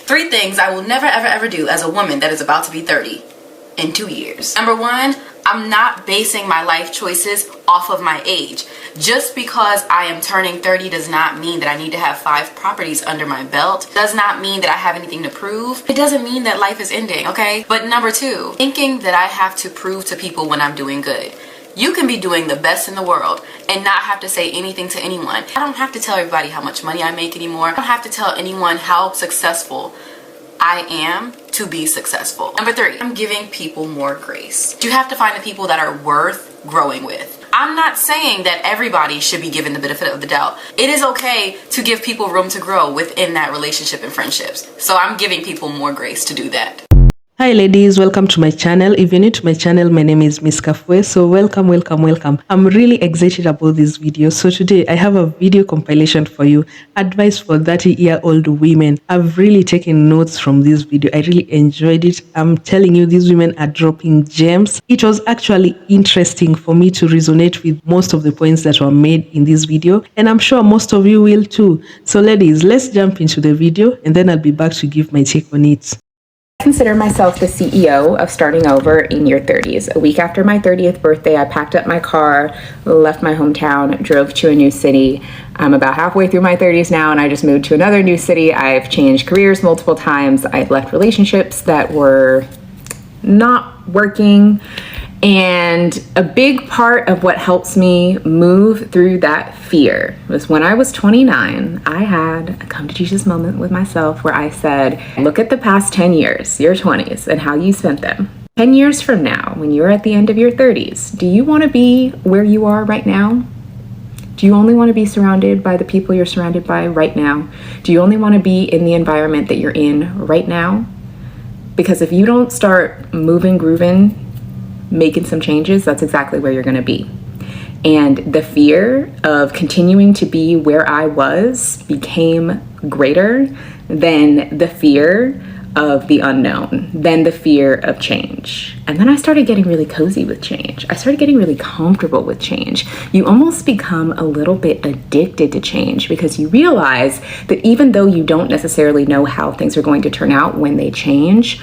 3 things I will never ever ever do as a woman that is about to be 30 in 2 years. Number 1, I'm not basing my life choices off of my age. Just because I am turning 30 does not mean that I need to have 5 properties under my belt. Does not mean that I have anything to prove. It doesn't mean that life is ending, okay? But number 2, thinking that I have to prove to people when I'm doing good. You can be doing the best in the world and not have to say anything to anyone. I don't have to tell everybody how much money I make anymore. I don't have to tell anyone how successful I am to be successful. Number 3, I'm giving people more grace. You have to find the people that are worth growing with. I'm not saying that everybody should be given the benefit of the doubt. It is okay to give people room to grow within that relationship and friendships. So I'm giving people more grace to do that. Hi ladies, welcome to my channel. If you're new to my channel, my name is Miss Kafue. So welcome. I'm really excited about this video. So today I have a video compilation for you, advice for 30-year-old women. I've really taken notes from this video. I really enjoyed it. I'm telling you, these women are dropping gems. It was actually interesting for me to resonate with most of the points that were made in this video, and I'm sure most of you will too. So ladies, let's jump into the video and then I'll be back to give my take on it. I consider myself the CEO of starting over in your 30s. A week after my 30th birthday, I packed up my car, left my hometown, drove to a new city. I'm about halfway through my 30s now, and I just moved to another new city. I've changed careers multiple times. I've left relationships that were not working. And a big part of what helps me move through that fear was when I was 29, I had a come to Jesus moment with myself where I said, look at the past 10 years, your 20s, and how you spent them. 10 years from now, when you're at the end of your 30s, do you want to be where you are right now? Do you only want to be surrounded by the people you're surrounded by right now? Do you only want to be in the environment that you're in right now? Because if you don't start moving, grooving, making some changes, that's exactly where you're going to be. And the fear of continuing to be where I was became greater than the fear of the unknown, than the fear of change. And then I started getting really cozy with change. I started getting really comfortable with change. You almost become a little bit addicted to change because you realize that even though you don't necessarily know how things are going to turn out when they change,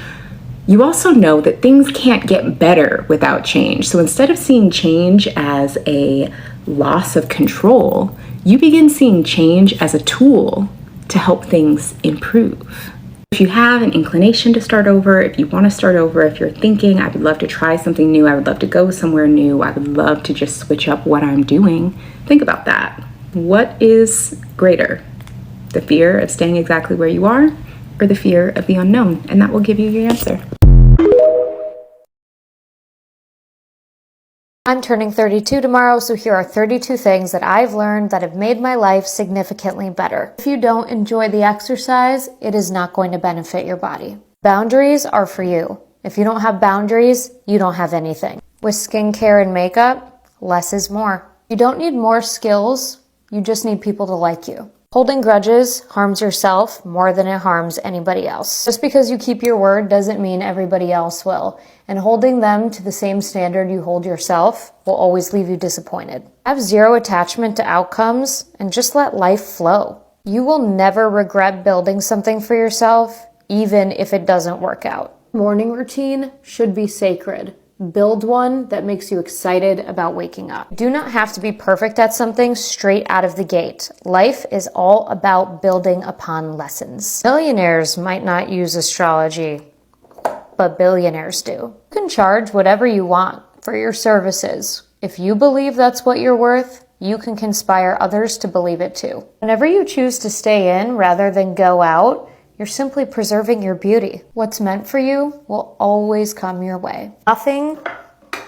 you also know that things can't get better without change. So instead of seeing change as a loss of control, you begin seeing change as a tool to help things improve. If you have an inclination to start over, if you want to start over, if you're thinking, I would love to try something new, I would love to go somewhere new, I would love to just switch up what I'm doing, think about that. What is greater? The fear of staying exactly where you are, or the fear of the unknown? And that will give you your answer. I'm turning 32 tomorrow, so here are 32 things that I've learned that have made my life significantly better. If you don't enjoy the exercise, it is not going to benefit your body. Boundaries are for you. If you don't have boundaries, you don't have anything. With skincare and makeup, less is more. You don't need more skills, you just need people to like you. Holding grudges harms yourself more than it harms anybody else. Just because you keep your word doesn't mean everybody else will. And holding them to the same standard you hold yourself will always leave you disappointed. Have zero attachment to outcomes and just let life flow. You will never regret building something for yourself, even if it doesn't work out. Morning routine should be sacred. Build one that makes you excited about waking up. Do not have to be perfect at something straight out of the gate. Life is all about building upon lessons. Millionaires might not use astrology, but billionaires do. You can charge whatever you want for your services. If you believe that's what you're worth, you can conspire others to believe it too. Whenever you choose to stay in rather than go out, you're simply preserving your beauty. What's meant for you will always come your way. Nothing,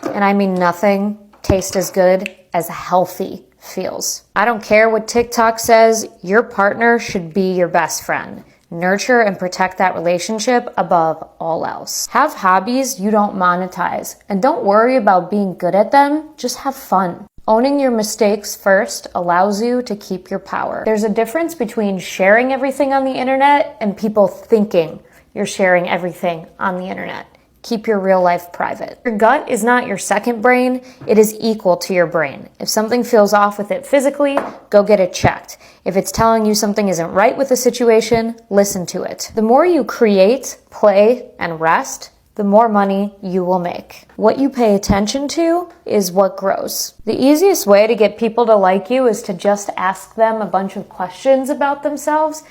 and I mean nothing, tastes as good as healthy feels. I don't care what TikTok says, your partner should be your best friend. Nurture and protect that relationship above all else. Have hobbies you don't monetize, and don't worry about being good at them, just have fun. Owning your mistakes first allows you to keep your power. There's a difference between sharing everything on the internet and people thinking you're sharing everything on the internet. Keep your real life private. Your gut is not your second brain, it is equal to your brain. If something feels off with it physically, go get it checked. If it's telling you something isn't right with the situation, listen to it. The more you create, play, and rest, the more money you will make. What you pay attention to is what grows. The easiest way to get people to like you is to just ask them a bunch of questions about themselves.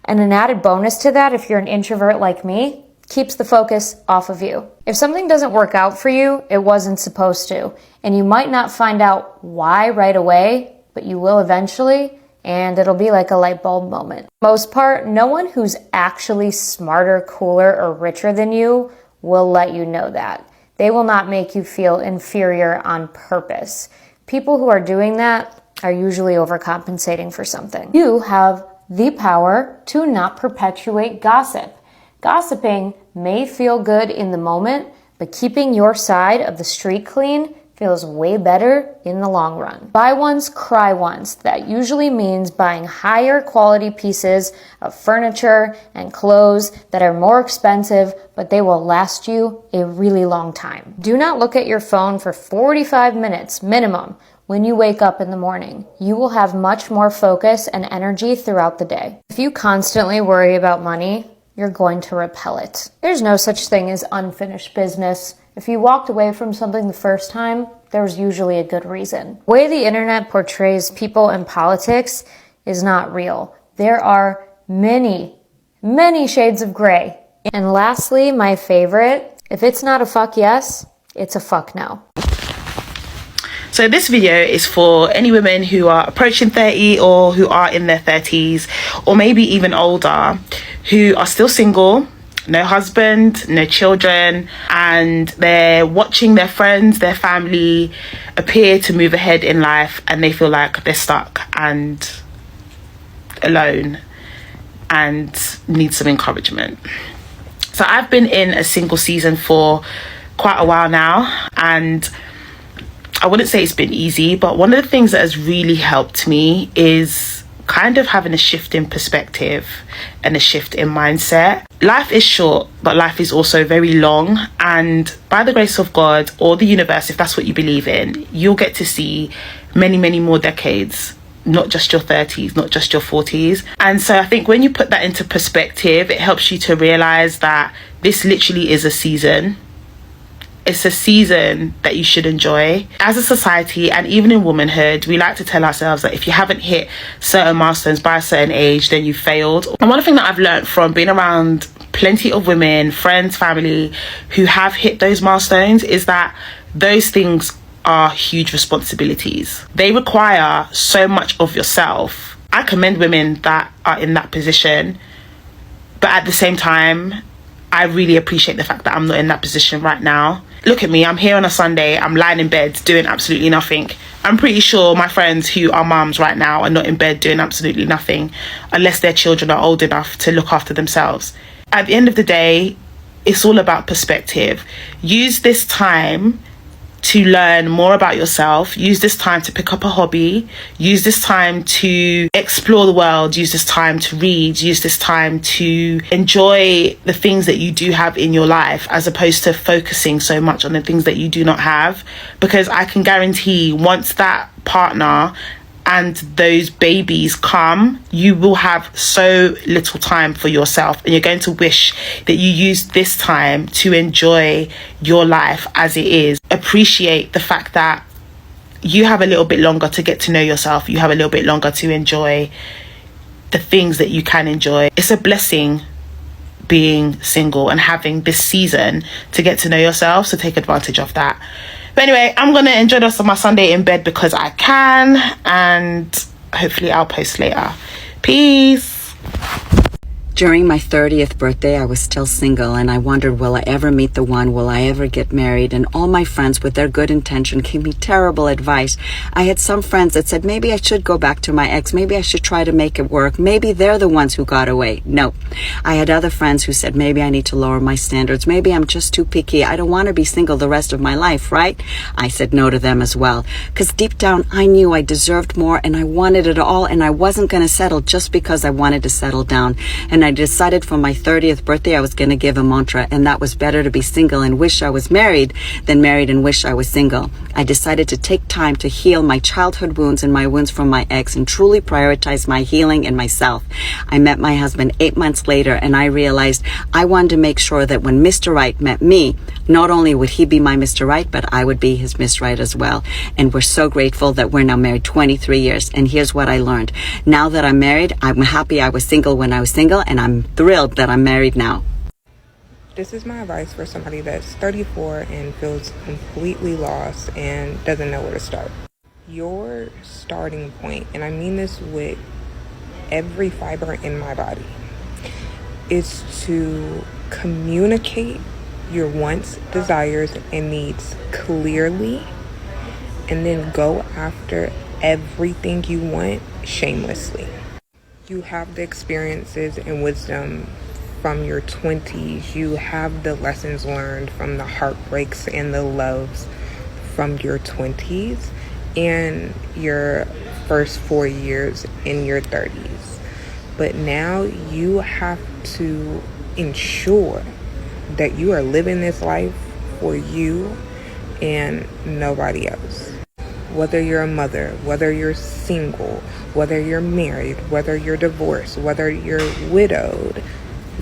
And an added bonus to that, if you're an introvert like me, keeps the focus off of you. If something doesn't work out for you, it wasn't supposed to. And you might not find out why right away, but you will eventually, and it'll be like a light bulb moment. For the most part, no one who's actually smarter, cooler, or richer than you will let you know that. They will not make you feel inferior on purpose. People who are doing that are usually overcompensating for something. You have the power to not perpetuate gossip. Gossiping may feel good in the moment, but keeping your side of the street clean feels way better in the long run. Buy once, cry once. That usually means buying higher quality pieces of furniture and clothes that are more expensive, but they will last you a really long time. Do not look at your phone for 45 minutes minimum when you wake up in the morning. You will have much more focus and energy throughout the day. If you constantly worry about money, you're going to repel it. There's no such thing as unfinished business. If you walked away from something the first time, there's usually a good reason. The way the internet portrays people and politics is not real. There are many, many shades of gray. And lastly, my favorite, if it's not a fuck yes, it's a fuck no. So this video is for any women who are approaching 30 or who are in their 30s or maybe even older, who are still single, no husband, no children, and they're watching their friends, their family appear to move ahead in life, and they feel like they're stuck and alone and need some encouragement. So I've been in a single season for quite a while now, and I wouldn't say it's been easy, but one of the things that has really helped me is kind of having a shift in perspective and a shift in mindset. Life is short, but life is also very long, and by the grace of God or the universe, if that's what you believe in, you'll get to see many, many more decades, not just your 30s, not just your 40s. And so I think when you put that into perspective, it helps you to realize that this literally is a season. It's a season that you should enjoy. As a society, and even in womanhood, we like to tell ourselves that if you haven't hit certain milestones by a certain age, then you failed. And one thing that I've learned from being around plenty of women, friends, family, who have hit those milestones is that those things are huge responsibilities. They require so much of yourself. I commend women that are in that position, but at the same time, I really appreciate the fact that I'm not in that position right now. Look at me, I'm here on a Sunday, I'm lying in bed doing absolutely nothing. I'm pretty sure my friends who are mums right now are not in bed doing absolutely nothing unless their children are old enough to look after themselves. At the end of the day, it's all about perspective. Use this time to learn more about yourself. Use this time to pick up a hobby. Use this time to explore the world. Use this time to read. Use this time to enjoy the things that you do have in your life, as opposed to focusing so much on the things that you do not have. Because I can guarantee once that partner and those babies come, you will have so little time for yourself, and you're going to wish that you used this time to enjoy your life as it is. Appreciate the fact that you have a little bit longer to get to know yourself. You have a little bit longer to enjoy the things that you can enjoy. It's a blessing being single and having this season to get to know yourself, so take advantage of that. But anyway, I'm going to enjoy the rest of my Sunday in bed because I can, and hopefully I'll post later. Peace. During my 30th birthday, I was still single, and I wondered, will I ever meet the one? Will I ever get married? And all my friends, with their good intention, gave me terrible advice. I had some friends that said, maybe I should go back to my ex. Maybe I should try to make it work. Maybe they're the ones who got away. No. I had other friends who said, maybe I need to lower my standards. Maybe I'm just too picky. I don't want to be single the rest of my life, right? I said no to them as well. Because deep down, I knew I deserved more, and I wanted it all, and I wasn't going to settle just because I wanted to settle down. And I I decided for my 30th birthday I was going to give a mantra, and that was better to be single and wish I was married than married and wish I was single. I decided to take time to heal my childhood wounds and my wounds from my ex and truly prioritize my healing and myself. I met my husband 8 months later, and I realized I wanted to make sure that when Mr. Right met me, not only would he be my Mr. Right, but I would be his Miss Right as well. And we're so grateful that we're now married 23 years. And here's what I learned. Now that I'm married, I'm happy I was single when I was single, and I'm thrilled that I'm married now. This is my advice for somebody that's 34 and feels completely lost and doesn't know where to start. Your starting point, and I mean this with every fiber in my body, is to communicate your wants, desires, and needs clearly, and then go after everything you want shamelessly. You have the experiences and wisdom from your 20s. You have the lessons learned from the heartbreaks and the loves from your 20s and your first 4 years in your 30s. But now you have to ensure that you are living this life for you and nobody else. Whether you're a mother, whether you're single, whether you're married, whether you're divorced, whether you're widowed,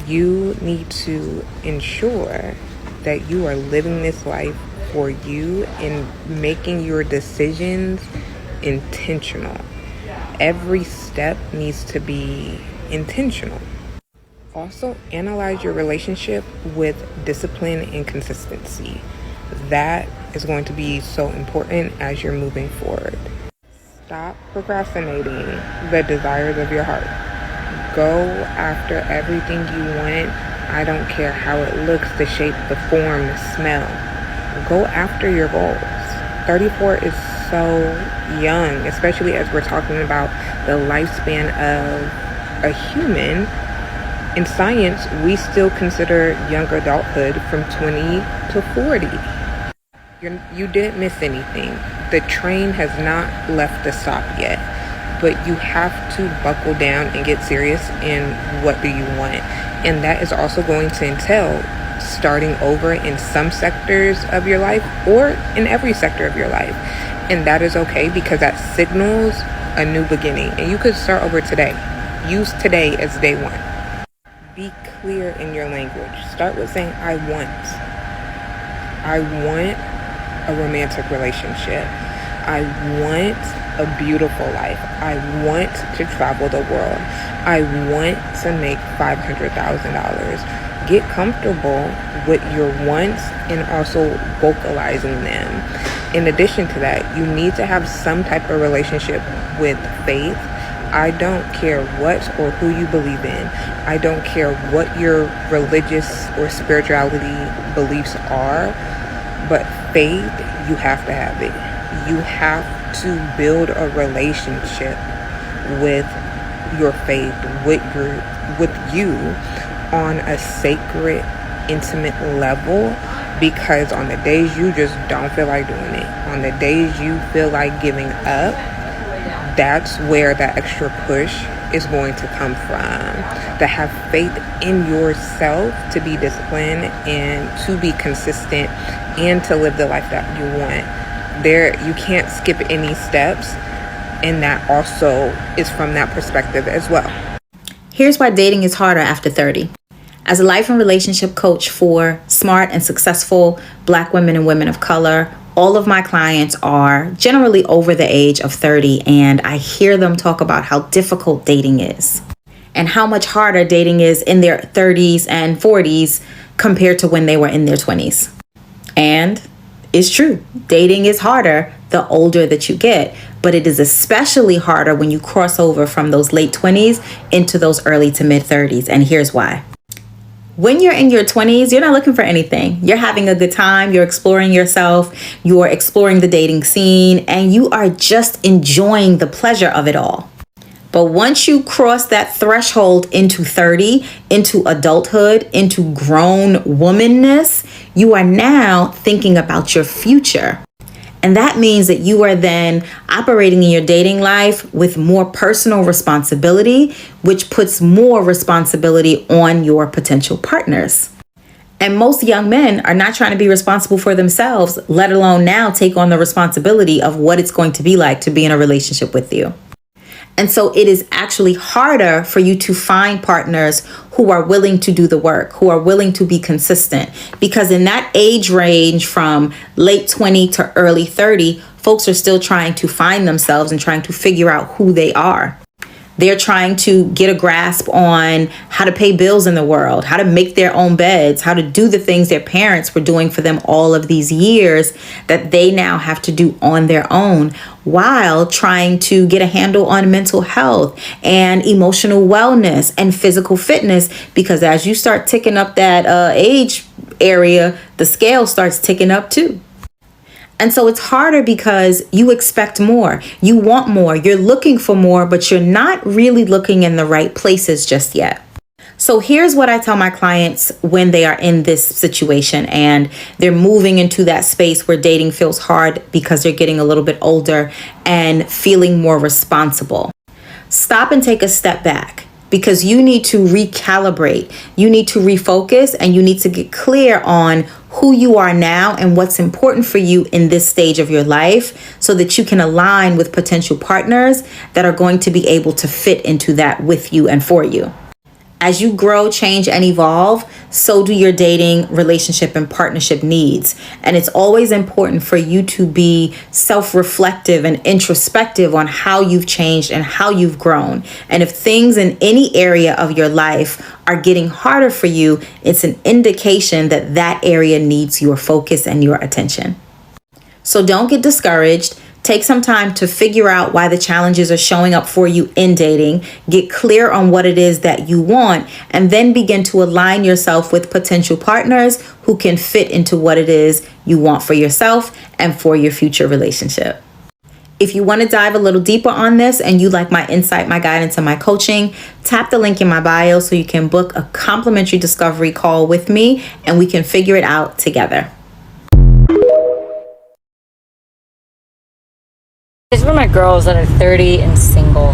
you need to ensure that you are living this life for you and making your decisions intentional. Every step needs to be intentional. Also, analyze your relationship with discipline and consistency. That is going to be so important as you're moving forward. Stop procrastinating the desires of your heart. Go after everything you want. I don't care how it looks, the shape, the form, the smell. Go after your goals. 34 is so young, especially as we're talking about the lifespan of a human. In science, we still consider young adulthood from 20 to 40. You didn't miss anything. The train has not left the stop yet, but you have to buckle down and get serious in what do you want. And that is also going to entail starting over in some sectors of your life or in every sector of your life. And that is okay, because that signals a new beginning. And you could start over today. Use today as day one. Be clear in your language. Start with saying, I want a romantic relationship. I want a beautiful life. I want to travel the world. I want to make $500,000. Get comfortable with your wants and also vocalizing them. In addition to that, you need to have some type of relationship with faith. I don't care what or who you believe in. I don't care what your religious or spirituality beliefs are, but faith, you have to have it. You have to build a relationship with your faith, with you on a sacred, intimate level, because on the days you just don't feel like doing it, on the days you feel like giving up, that's where that extra push is going to come from. To have faith in yourself, to be disciplined and to be consistent and to live the life that you want. You can't skip any steps, and that also is from that perspective as well. Here's why dating is harder after 30. As a life and relationship coach for smart and successful Black women and women of color, all of my clients are generally over the age of 30, and I hear them talk about how difficult dating is and how much harder dating is in their 30s and 40s compared to when they were in their 20s. And it's true, dating is harder the older that you get, but it is especially harder when you cross over from those late 20s into those early to mid 30s. And here's why. When you're in your 20s, you're not looking for anything. You're having a good time. You're exploring yourself. You're exploring the dating scene, and you are just enjoying the pleasure of it all. But once you cross that threshold into 30, into adulthood, into grown womanness, you are now thinking about your future. And that means that you are then operating in your dating life with more personal responsibility, which puts more responsibility on your potential partners. And most young men are not trying to be responsible for themselves, let alone now take on the responsibility of what it's going to be like to be in a relationship with you. And so it is actually harder for you to find partners who are willing to do the work, who are willing to be consistent. Because in that age range from late 20 to early 30, folks are still trying to find themselves and trying to figure out who they are. They're trying to get a grasp on how to pay bills in the world, how to make their own beds, how to do the things their parents were doing for them all of these years that they now have to do on their own, while trying to get a handle on mental health and emotional wellness and physical fitness. Because as you start ticking up that age area, the scale starts ticking up too. And so it's harder because you expect more, you want more, you're looking for more, but you're not really looking in the right places just yet. So here's what I tell my clients when they are in this situation and they're moving into that space where dating feels hard because they're getting a little bit older and feeling more responsible. Stop and take a step back, because you need to recalibrate, you need to refocus, and you need to get clear on who you are now and what's important for you in this stage of your life, so that you can align with potential partners that are going to be able to fit into that with you and for you. As you grow, change, and evolve, so do your dating, relationship, and partnership needs. And it's always important for you to be self-reflective and introspective on how you've changed and how you've grown. And if things in any area of your life are getting harder for you, it's an indication that that area needs your focus and your attention. So don't get discouraged. Take some time to figure out why the challenges are showing up for you in dating, get clear on what it is that you want, and then begin to align yourself with potential partners who can fit into what it is you want for yourself and for your future relationship. If you want to dive a little deeper on this and you like my insight, my guidance, and my coaching, tap the link in my bio so you can book a complimentary discovery call with me and we can figure it out together. It's for my girls that are 30 and single.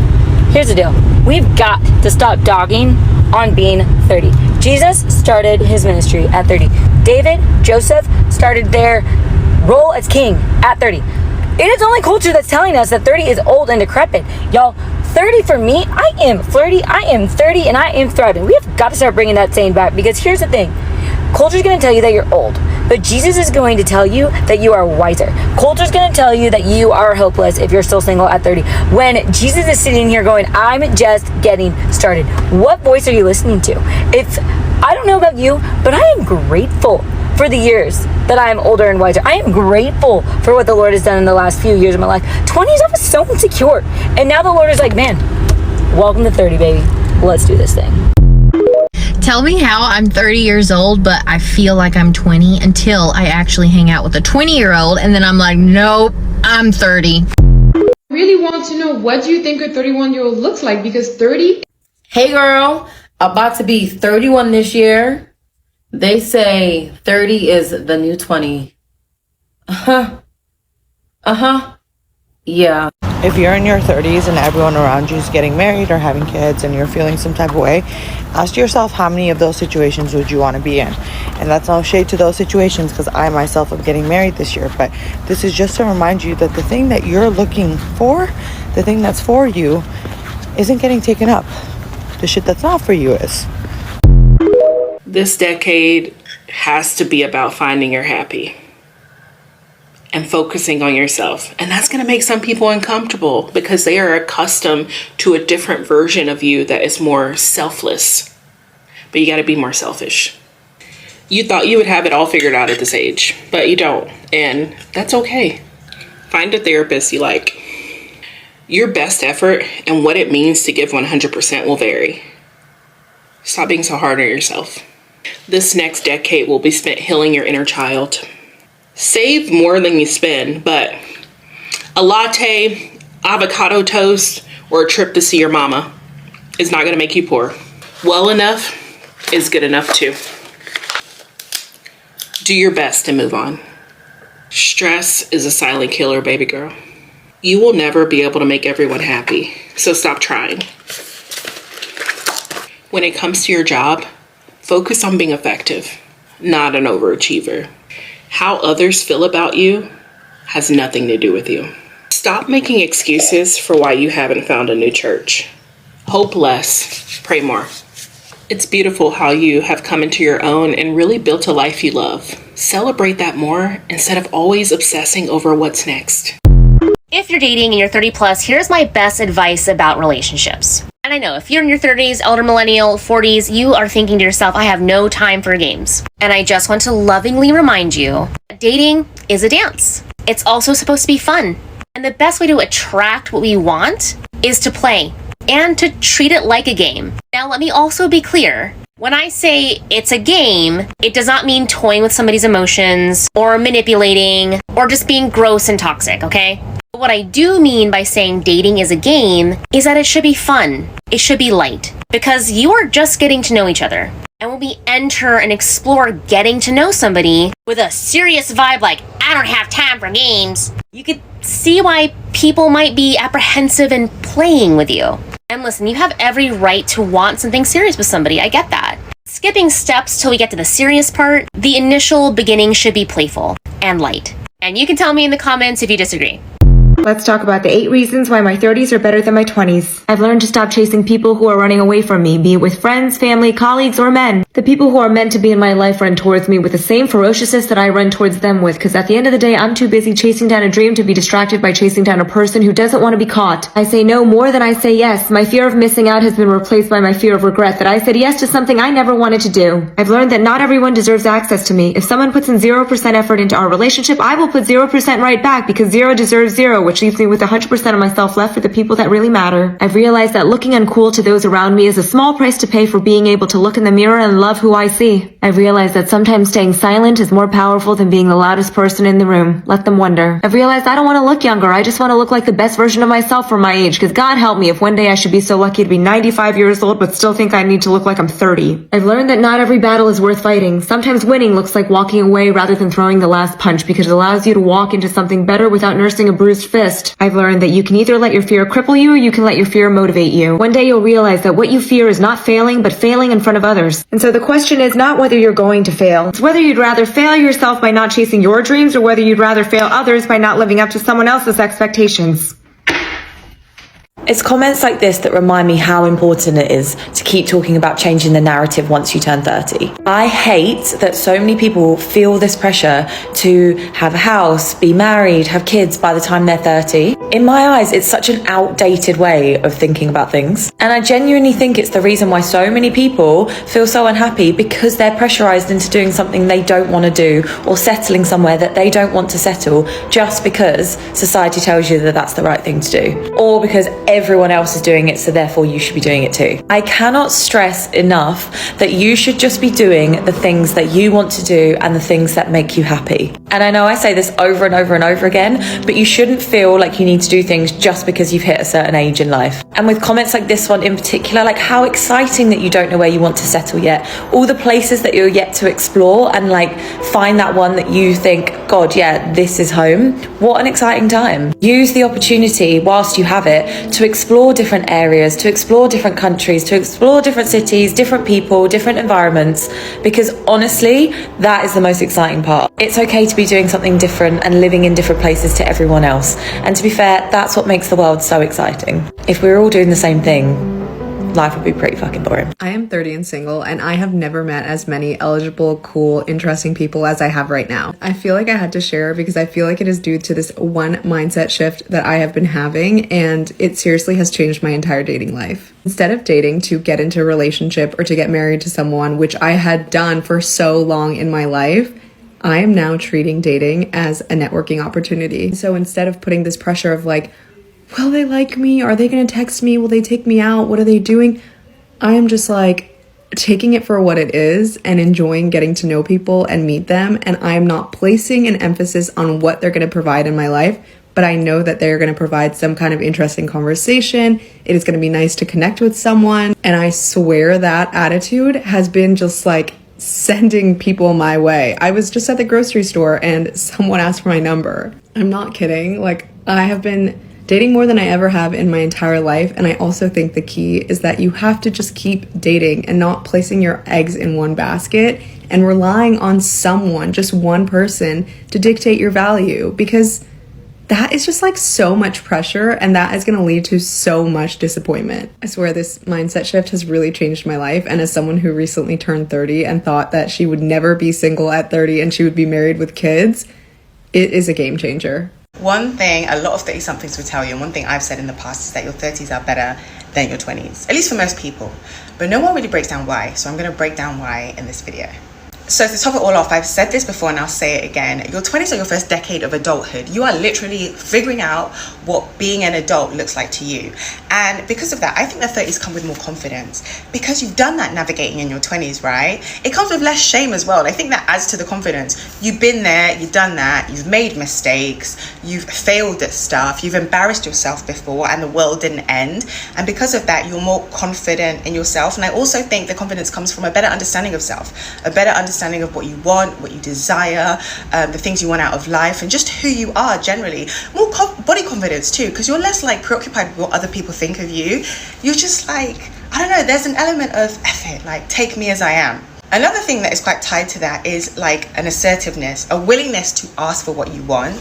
Here's the deal. We've got to stop dogging on being 30. Jesus started his ministry at 30. David, Joseph started their role as king at 30. It is only culture that's telling us that 30 is old and decrepit. Y'all, 30 for me, I am flirty, I am 30, and I am thriving. We have got to start bringing that saying back, because here's the thing. Culture's going to tell you that you're old, but Jesus is going to tell you that you are wiser. Culture's going to tell you that you are hopeless if you're still single at 30. When Jesus is sitting here going, I'm just getting started. What voice are you listening to? I don't know about you, but I am grateful for the years that I am older and wiser. I am grateful for what the Lord has done in the last few years of my life. 20s, I was so insecure. And now the Lord is like, man, welcome to 30, baby. Let's do this thing. Tell me how I'm 30 years old, but I feel like I'm 20 until I actually hang out with a 20-year-old, and then I'm like, nope, I'm 30. I really want to know, what do you think a 31-year-old looks like? Because 30... Hey girl, about to be 31 this year. They say 30 is the new 20. Yeah. If you're in your 30s and everyone around you is getting married or having kids and you're feeling some type of way, ask yourself how many of those situations would you want to be in. And that's no shade to those situations, because I myself am getting married this year. But this is just to remind you that the thing that you're looking for, the thing that's for you, isn't getting taken up. The shit that's not for you is. This decade has to be about finding your happy and focusing on yourself. And that's going to make some people uncomfortable because they are accustomed to a different version of you that is more selfless. But you got to be more selfish. You thought you would have it all figured out at this age, but you don't. And that's okay. Find a therapist you like. Your best effort and what it means to give 100% will vary. Stop being so hard on yourself. This next decade will be spent healing your inner child. Save more than you spend, but a latte, avocado toast, or a trip to see your mama is not going to make you poor. Well enough is good enough too. Do your best to move on. Stress is a silent killer, baby girl. You will never be able to make everyone happy, so stop trying. When it comes to your job, focus on being effective, not an overachiever. How others feel about you has nothing to do with you. Stop making excuses for why you haven't found a new church. Hope less, pray more. It's beautiful how you have come into your own and really built a life you love. Celebrate that more instead of always obsessing over what's next. If you're dating and you're 30 plus, here's my best advice about relationships. And I know if you're in your 30s, elder millennial, 40s, you are thinking to yourself, I have no time for games. And I just want to lovingly remind you, dating is a dance. It's also supposed to be fun. And the best way to attract what we want is to play and to treat it like a game. Now, let me also be clear. When I say it's a game, it does not mean toying with somebody's emotions or manipulating or just being gross and toxic, okay? But what I do mean by saying dating is a game is that it should be fun. It should be light because you are just getting to know each other. And when we enter and explore getting to know somebody with a serious vibe like, I don't have time for games, you could see why people might be apprehensive in playing with you. And listen, you have every right to want something serious with somebody. I get that. Skipping steps till we get to the serious part, the initial beginning should be playful and light. And you can tell me in the comments if you disagree. Let's talk about the 8 reasons why my 30s are better than my 20s. I've learned to stop chasing people who are running away from me, be it with friends, family, colleagues, or men. The people who are meant to be in my life run towards me with the same ferociousness that I run towards them with, because at the end of the day, I'm too busy chasing down a dream to be distracted by chasing down a person who doesn't want to be caught. I say no more than I say yes. My fear of missing out has been replaced by my fear of regret that I said yes to something I never wanted to do. I've learned that not everyone deserves access to me. If someone puts in 0% effort into our relationship, I will put 0% right back because 0 deserves 0, which leaves me with 100% of myself left for the people that really matter. I've realized that looking uncool to those around me is a small price to pay for being able to look in the mirror and love who I see. I've realized that sometimes staying silent is more powerful than being the loudest person in the room. Let them wonder. I've realized I don't want to look younger. I just want to look like the best version of myself for my age, because God help me if one day I should be so lucky to be 95 years old but still think I need to look like I'm 30. I've learned that not every battle is worth fighting. Sometimes winning looks like walking away rather than throwing the last punch because it allows you to walk into something better without nursing a bruised fist. I've learned that you can either let your fear cripple you or you can let your fear motivate you. One day you'll realize that what you fear is not failing, but failing in front of others. And so the question is not whether you're going to fail. It's whether you'd rather fail yourself by not chasing your dreams or whether you'd rather fail others by not living up to someone else's expectations. It's comments like this that remind me how important it is to keep talking about changing the narrative once you turn 30. I hate that so many people feel this pressure to have a house, be married, have kids by the time they're 30. In my eyes, it's such an outdated way of thinking about things. And I genuinely think it's the reason why so many people feel so unhappy because they're pressurized into doing something they don't want to do or settling somewhere that they don't want to settle just because society tells you that that's the right thing to do. Or because everyone else is doing it, so therefore you should be doing it too. I cannot stress enough that you should just be doing the things that you want to do and the things that make you happy. And I know I say this over and over and over again, but you shouldn't feel like you need to do things just because you've hit a certain age in life. And with comments like this one in particular, like how exciting that you don't know where you want to settle yet, all the places that you're yet to explore and like find that one that you think, God, yeah, this is home. What an exciting time. Use the opportunity whilst you have it to explore different areas, to explore different countries, to explore different cities, different people, different environments, because honestly, that is the most exciting part. It's okay to be doing something different and living in different places to everyone else. And to be fair, that's what makes the world so exciting. If we were all doing the same thing, life would be pretty fucking boring. I am 30 and single, and I have never met as many eligible, cool, interesting people as I have right now. I feel like I had to share because I feel like it is due to this one mindset shift that I have been having, and it seriously has changed my entire dating life. Instead of dating to get into a relationship or to get married to someone, which I had done for so long in my life, I am now treating dating as a networking opportunity. So instead of putting this pressure of like, will they like me? Are they going to text me? Will they take me out? What are they doing? I am just like taking it for what it is and enjoying getting to know people and meet them. And I'm not placing an emphasis on what they're going to provide in my life, but I know that they're going to provide some kind of interesting conversation. It is going to be nice to connect with someone. And I swear that attitude has been just like sending people my way. I was just at the grocery store and someone asked for my number. I'm not kidding. Like, I have been dating more than I ever have in my entire life. And I also think the key is that you have to just keep dating and not placing your eggs in one basket and relying on someone, just one person, to dictate your value, because that is just like so much pressure, and that is going to lead to so much disappointment. I swear this mindset shift has really changed my life. And as someone who recently turned 30 and thought that she would never be single at 30 and she would be married with kids, it is a game changer. One thing a lot of 30-somethings will tell you, and one thing I've said in the past, is that your 30s are better than your 20s, at least for most people. But no one really breaks down why, so I'm going to break down why in this video. So to top it all off, I've said this before and I'll say it again. Your 20s are your first decade of adulthood. You are literally figuring out what being an adult looks like to you. And because of that, I think the 30s come with more confidence, because you've done that navigating in your 20s, right? It comes with less shame as well. I think that adds to the confidence. You've been there, you've done that, you've made mistakes, you've failed at stuff, you've embarrassed yourself before, and the world didn't end. And because of that, you're more confident in yourself. And I also think the confidence comes from a better understanding of self, a better understanding of what you want, what you desire, the things you want out of life, and just who you are generally. More body confidence too, because you're less like preoccupied with what other people think of you. You're just like, I don't know, there's an element of effort, like take me as I am. Another thing that is quite tied to that is like an assertiveness, a willingness to ask for what you want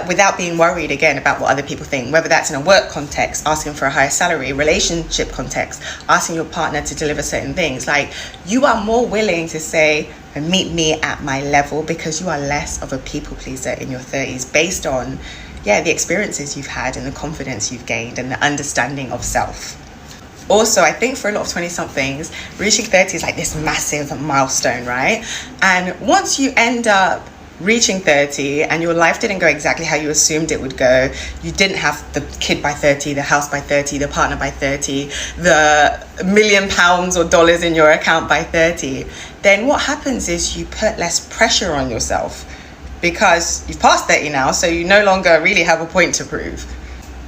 without being worried again about what other people think, whether that's in a work context, asking for a higher salary, relationship context, asking your partner to deliver certain things. Like, you are more willing to say, meet me at my level, because you are less of a people pleaser in your 30s based on, the experiences you've had and the confidence you've gained and the understanding of self. Also, I think for a lot of 20-somethings, reaching 30 is like this massive milestone, right? And once you end up reaching 30 and your life didn't go exactly how you assumed it would go, you didn't have the kid by 30, the house by 30, the partner by 30, the £1 million or dollars in your account by 30, then what happens is you put less pressure on yourself, because you've passed 30 now, so you no longer really have a point to prove.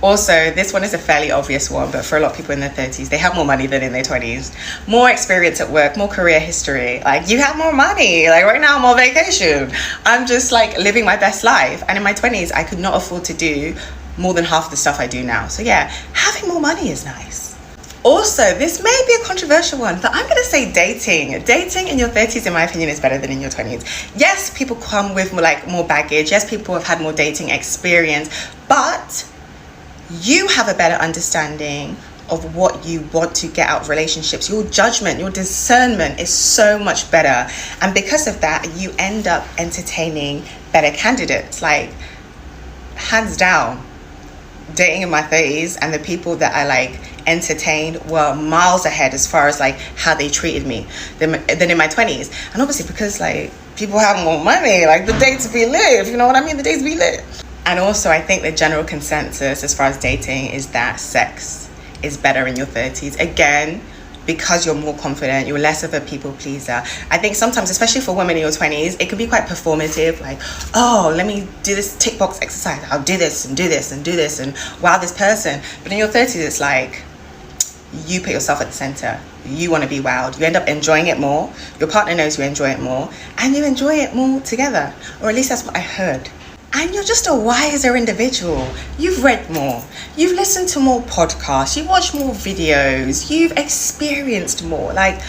Also, this one is a fairly obvious one, but for a lot of people in their 30s, they have more money than in their 20s. More experience at work, more career history. Like, you have more money. Like, right now I'm on vacation. I'm just like living my best life. And in my 20s, I could not afford to do more than half the stuff I do now. So yeah, having more money is nice. Also, this may be a controversial one, but I'm going to say dating. Dating in your 30s, in my opinion, is better than in your 20s. Yes, people come with more baggage. Yes, people have had more dating experience, but you have a better understanding of what you want to get out of relationships. Your judgment, your discernment is so much better. And because of that, you end up entertaining better candidates. Like, hands down, dating in my 30s and the people that I like entertained were miles ahead as far as like how they treated me than in my 20s. And obviously because like people have more money, like the dates be lit, you know what I mean? The dates be lit. And also, I think the general consensus as far as dating is that sex is better in your 30s. Again, because you're more confident, you're less of a people pleaser. I think sometimes, especially for women in your 20s, it can be quite performative. Like, oh, let me do this tick box exercise. I'll do this and do this and do this and wow this person. But in your 30s, it's like you put yourself at the center. You want to be wowed. You end up enjoying it more. Your partner knows you enjoy it more. And you enjoy it more together. Or at least that's what I heard. And you're just a wiser individual. You've read more. You've listened to more podcasts. You've watched more videos. You've experienced more. Like,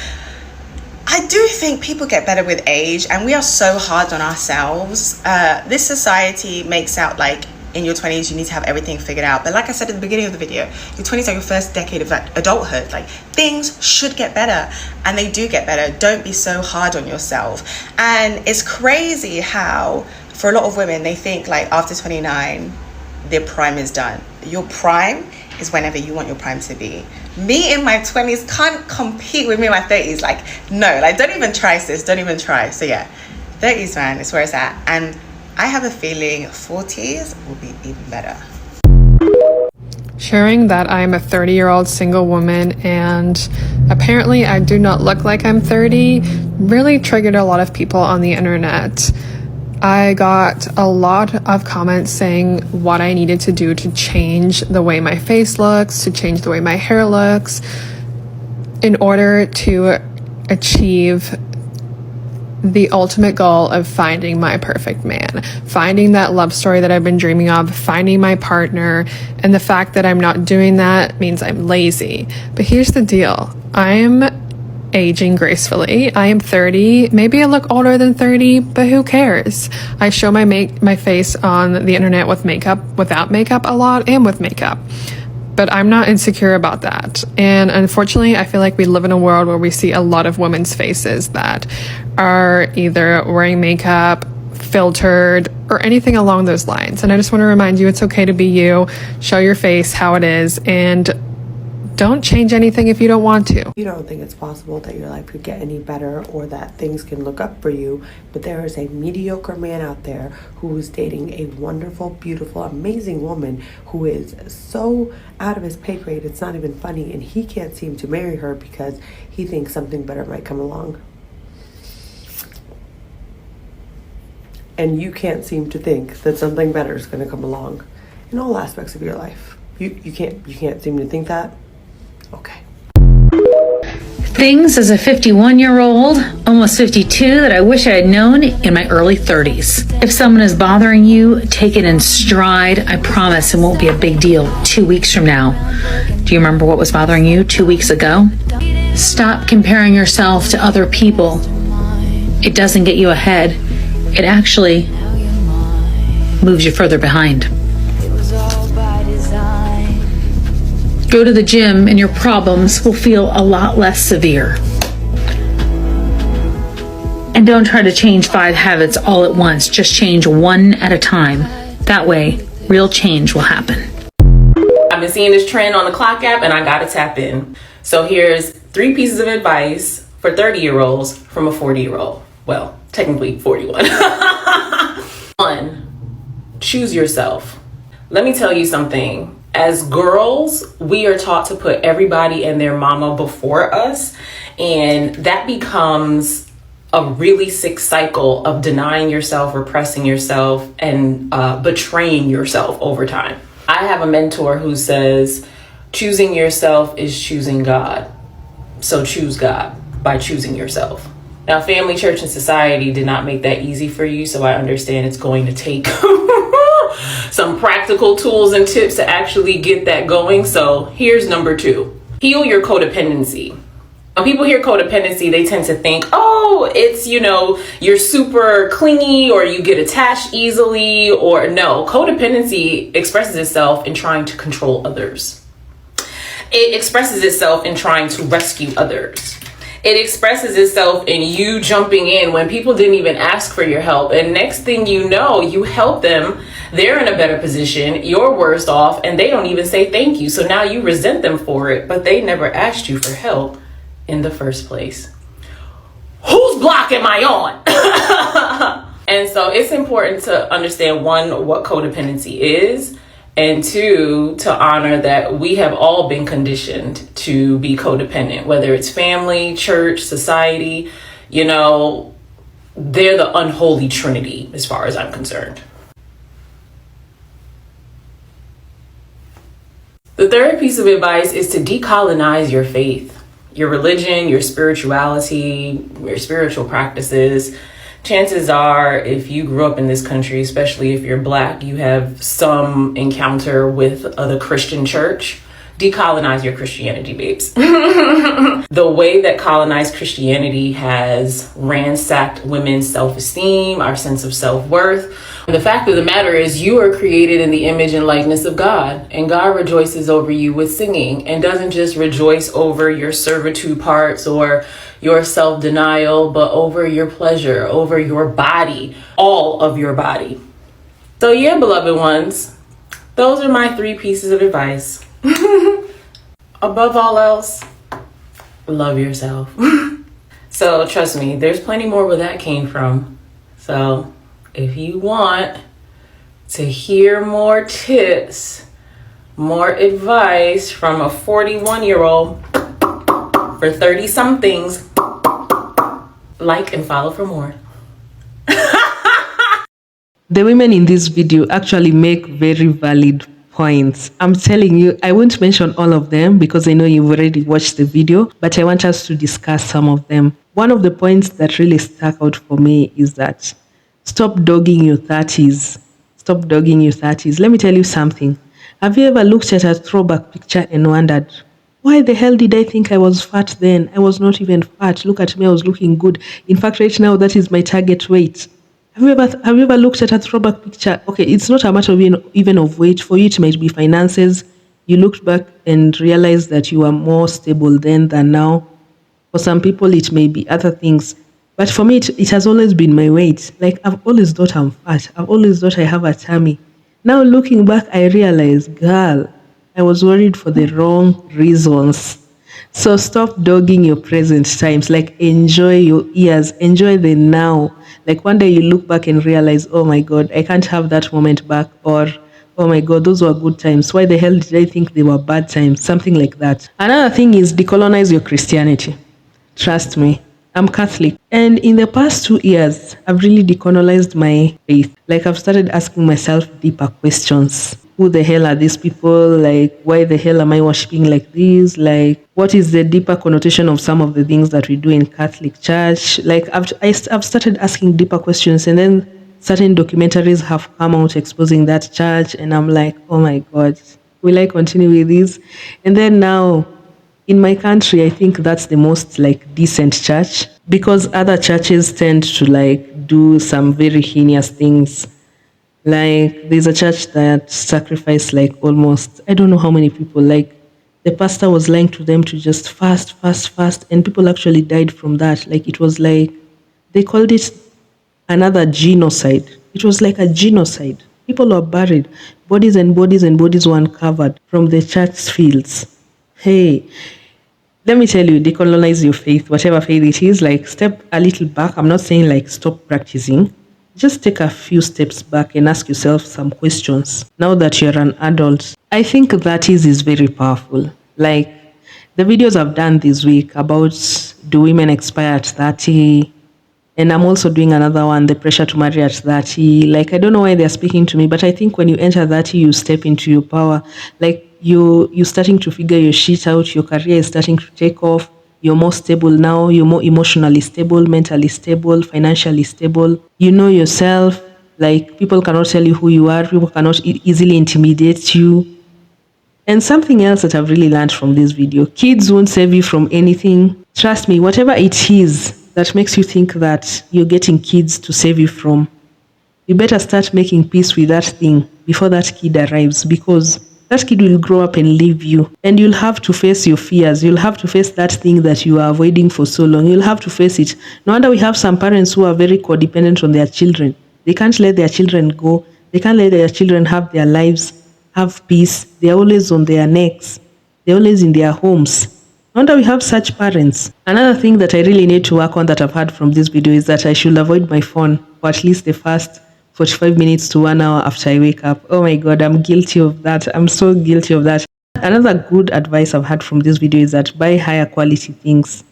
I do think people get better with age, and we are so hard on ourselves. This society makes out like in your 20s you need to have everything figured out. But like I said at the beginning of the video, your 20s are your first decade of adulthood. Like, things should get better, and they do get better. Don't be so hard on yourself. And it's crazy how for a lot of women, they think like after 29, their prime is done. Your prime is whenever you want your prime to be. Me in my 20s can't compete with me in my 30s. Like, no, like don't even try, sis, don't even try. So yeah, 30s, man, is where it's at. And I have a feeling 40s will be even better. Sharing that I'm a 30-year-old single woman and apparently I do not look like I'm 30 really triggered a lot of people on the internet. I got a lot of comments saying what I needed to do to change the way my face looks, to change the way my hair looks, in order to achieve the ultimate goal of finding my perfect man, finding that love story that I've been dreaming of, finding my partner, and the fact that I'm not doing that means I'm lazy. But here's the deal. I'm aging gracefully. I am 30. Maybe I look older than 30, but who cares? I show my face on the internet with makeup, without makeup a lot, and with makeup. But I'm not insecure about that. And unfortunately, I feel like we live in a world where we see a lot of women's faces that are either wearing makeup, filtered, or anything along those lines. And I just want to remind you, it's okay to be you, show your face how it is, and don't change anything if you don't want to. You don't think it's possible that your life could get any better or that things can look up for you, but there is a mediocre man out there who is dating a wonderful, beautiful, amazing woman who is so out of his pay grade, it's not even funny, and he can't seem to marry her because he thinks something better might come along. And you can't seem to think that something better is going to come along in all aspects of your life. You can't seem to think that. Okay. Things as a 51-year-old, almost 52, that I wish I had known in my early 30s. If someone is bothering you, take it in stride. I promise it won't be a big deal 2 weeks from now. Do you remember what was bothering you 2 weeks ago? Stop comparing yourself to other people. It doesn't get you ahead. It actually moves you further behind. Go to the gym and your problems will feel a lot less severe. And don't try to change 5 habits all at once. Just change one at a time. That way, real change will happen. I've been seeing this trend on the Clock app and I gotta tap in. So here's 3 pieces of advice for 30-year-olds from a 40-year-old. Well, technically 41. 1, choose yourself. Let me tell you something. As girls, we are taught to put everybody and their mama before us, and that becomes a really sick cycle of denying yourself, repressing yourself, and betraying yourself over time. I have a mentor who says, choosing yourself is choosing God. So choose God by choosing yourself. Now, family, church, and society did not make that easy for you, so I understand it's going to take some practical tools and tips to actually get that going. So here's number 2. Heal your codependency. When people hear codependency, they tend to think, oh, it's, you're super clingy or you get attached easily, or no. Codependency expresses itself in trying to control others. It expresses itself in trying to rescue others. It expresses itself in you jumping in when people didn't even ask for your help. And next thing you know, you help them. They're in a better position. You're worse off and they don't even say thank you. So now you resent them for it, but they never asked you for help in the first place. Whose block am I on? And so it's important to understand, 1, what codependency is, and 2, to honor that we have all been conditioned to be codependent, whether it's family, church, society. They're the unholy trinity as far as I'm concerned. The 3rd piece of advice is to decolonize your faith, your religion, your spirituality, your spiritual practices. Chances are, if you grew up in this country, especially if you're Black, you have some encounter with the Christian church. Decolonize your Christianity, babes. The way that colonized Christianity has ransacked women's self-esteem, our sense of self-worth. The fact of the matter is, you are created in the image and likeness of God, and God rejoices over you with singing, and doesn't just rejoice over your servitude parts or your self-denial, but over your pleasure, over your body, all of your body. So yeah, beloved ones, those are my 3 pieces of advice. Above all else, love yourself. So trust me, there's plenty more where that came from. So if you want to hear more tips, more advice from a 41-year-old for 30-somethings, like and follow for more. The women in this video actually make very valid points. I'm telling you, I won't mention all of them because I know you've already watched the video, but I want us to discuss some of them. One of the points that really stuck out for me is that stop dogging your 30s. Stop dogging your 30s. Let me tell you something. Have you ever looked at a throwback picture and wondered, why the hell did I think I was fat then? I was not even fat. Look at me, I was looking good. In fact, right now, that is my target weight. Have you ever looked at a throwback picture? Okay, it's not a matter of even of weight. For you, it might be finances. You looked back and realized that you are more stable then than now. For some people, it may be other things. But for me, it has always been my weight. Like, I've always thought I'm fat. I've always thought I have a tummy. Now, looking back, I realize, girl, I was worried for the wrong reasons. So stop dogging your present times. Like, enjoy your years. Enjoy the now. Like, one day you look back and realize, oh my God, I can't have that moment back. Or, oh my God, those were good times. Why the hell did I think they were bad times? Something like that. Another thing is decolonize your Christianity. Trust me, I'm Catholic. And in the past 2 years, I've really decolonized my faith. Like, I've started asking myself deeper questions. Who the hell are these people? Like, why the hell am I worshiping like this? Like, what is the deeper connotation of some of the things that we do in Catholic Church? Like, I've started asking deeper questions, and then certain documentaries have come out exposing that church, and I'm like, oh my God, will I continue with this? And then now, in my country, I think that's the most like decent church, because other churches tend to like do some very heinous things. Like, there's a church that sacrificed like almost, I don't know how many people. Like, the pastor was lying to them to just fast, and people actually died from that. Like, it was like, they called it another genocide. It was like a genocide. People were buried. Bodies and bodies and bodies were uncovered from the church fields. Hey, let me tell you, decolonize your faith, whatever faith it is. Like, step a little back. I'm not saying like stop practicing. Just take a few steps back and ask yourself some questions. Now that you're an adult, I think that is very powerful. Like, the videos I've done this week about do women expire at 30, and I'm also doing another one, the pressure to marry at 30. Like, I don't know why they're speaking to me, but I think when you enter 30, you step into your power. Like, you're starting to figure your shit out. Your career is starting to take off. You're more stable now. You're more emotionally stable, mentally stable, financially stable. You know yourself. Like, people cannot tell you who you are. People cannot easily intimidate you. And something else that I've really learned from this video, kids won't save you from anything. Trust me, whatever it is that makes you think that you're getting kids to save you from, you better start making peace with that thing before that kid arrives, because that kid will grow up and leave you, and you'll have to face your fears. You'll have to face that thing that you are avoiding for so long. You'll have to face it. No wonder we have some parents who are very codependent on their children. They can't let their children go. They can't let their children have their lives, have peace. They're always on their necks. They're always in their homes. No wonder we have such parents. Another thing that I really need to work on that I've heard from this video is that I should avoid my phone for at least the first 45 minutes to 1 hour after I wake up. Oh my God, I'm guilty of that. I'm so guilty of that. Another good advice I've had from this video is that buy higher quality things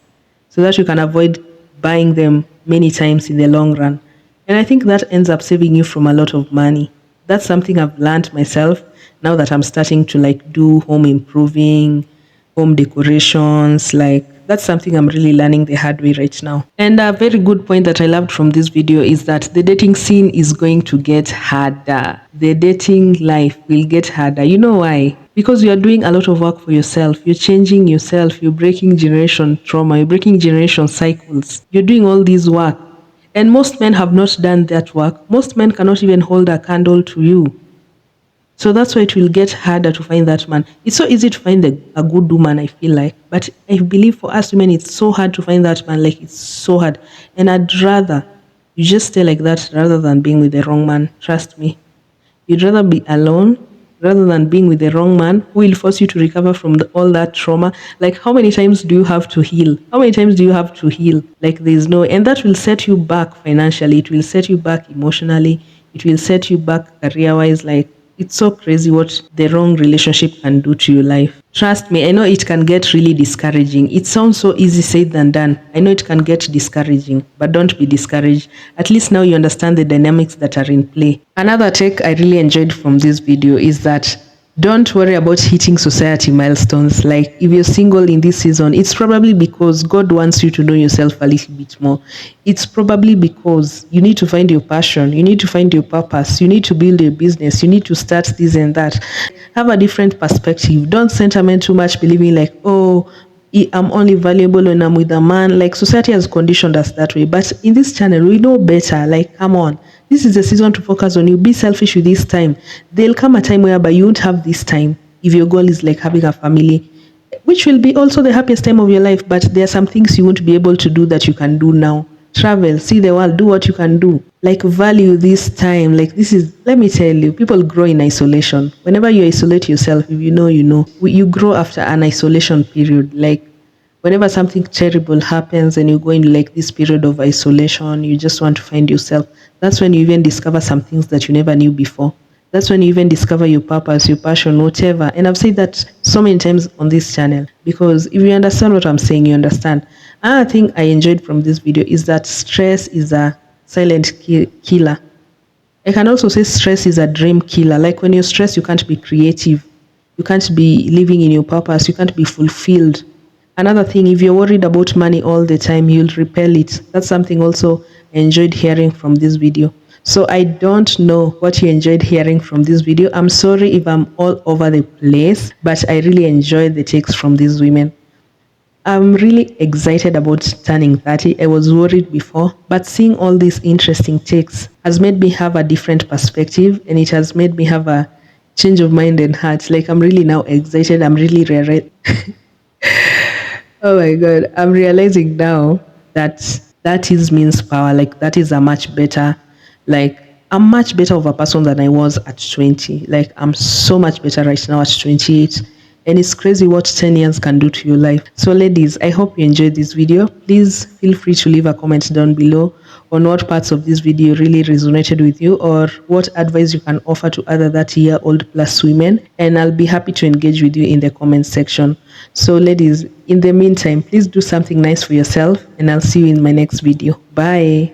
so that you can avoid buying them many times in the long run. And I think that ends up saving you from a lot of money. That's something I've learned myself now that I'm starting to like do home improving, home decorations. Like, that's something I'm really learning the hard way right now. And a very good point that I loved from this video is that the dating scene is going to get harder. The dating life will get harder. You know why? Because you are doing a lot of work for yourself. You're changing yourself. You're breaking generation trauma. You're breaking generation cycles. You're doing all this work. And most men have not done that work. Most men cannot even hold a candle to you. So that's why it will get harder to find that man. It's so easy to find a good woman, I feel like. But I believe for us women, it's so hard to find that man. Like, it's so hard. And I'd rather you just stay like that rather than being with the wrong man. Trust me. You'd rather be alone rather than being with the wrong man who will force you to recover from all that trauma. Like, how many times do you have to heal? How many times do you have to heal? Like, there's no... And that will set you back financially. It will set you back emotionally. It will set you back career-wise. Like, it's so crazy what the wrong relationship can do to your life. Trust me, I know it can get really discouraging. It sounds so easy said than done. I know it can get discouraging, but don't be discouraged. At least now you understand the dynamics that are in play. Another take I really enjoyed from this video is that Don't worry about hitting society milestones. Like if you're single in this season, it's probably because God wants you to know yourself a little bit more. It's probably because you need to find your passion, you need to find your purpose, you need to build a business, you need to start this and that. Have a different perspective. Don't sentiment too much, believing like, oh, I'm only valuable when I'm with a man. Like society has conditioned us that way. But in this channel, we know better. Like, come on. This is the season to focus on you. Be selfish with this time. There'll come a time whereby you won't have this time if your goal is like having a family, which will be also the happiest time of your life. But there are some things you won't be able to do that you can do now. Travel, see the world, do what you can do. Like value this time. Like this is, let me tell you, people grow in isolation. Whenever you isolate yourself, if you know, you know. You grow after an isolation period. Like whenever something terrible happens and you go in like this period of isolation, you just want to find yourself. That's when you even discover some things that you never knew before. That's when you even discover your purpose, your passion, whatever. And I've said that so many times on this channel, because if you understand what I'm saying, you understand. Another thing I enjoyed from this video is that stress is a silent killer. I can also say stress is a dream killer. Like when you're stressed, you can't be creative. You can't be living in your purpose. You can't be fulfilled. Another thing, if you're worried about money all the time, you'll repel it. That's something also I enjoyed hearing from this video. So I don't know what you enjoyed hearing from this video. I'm sorry if I'm all over the place, but I really enjoyed the takes from these women. I'm really excited about turning 30. I was worried before, but seeing all these interesting takes has made me have a different perspective, and it has made me have a change of mind and heart. Like I'm really now excited. I'm really oh my God, I'm realizing now that that is means power. Like that is a much better, like I'm much better of a person than I was at 20. Like I'm so much better right now at 28. And it's crazy what 10 years can do to your life. So ladies, I hope you enjoyed this video. Please feel free to leave a comment down below on what parts of this video really resonated with you, or what advice you can offer to other 30-year-old plus women. And I'll be happy to engage with you in the comment section. So ladies, in the meantime, please do something nice for yourself, and I'll see you in my next video. Bye.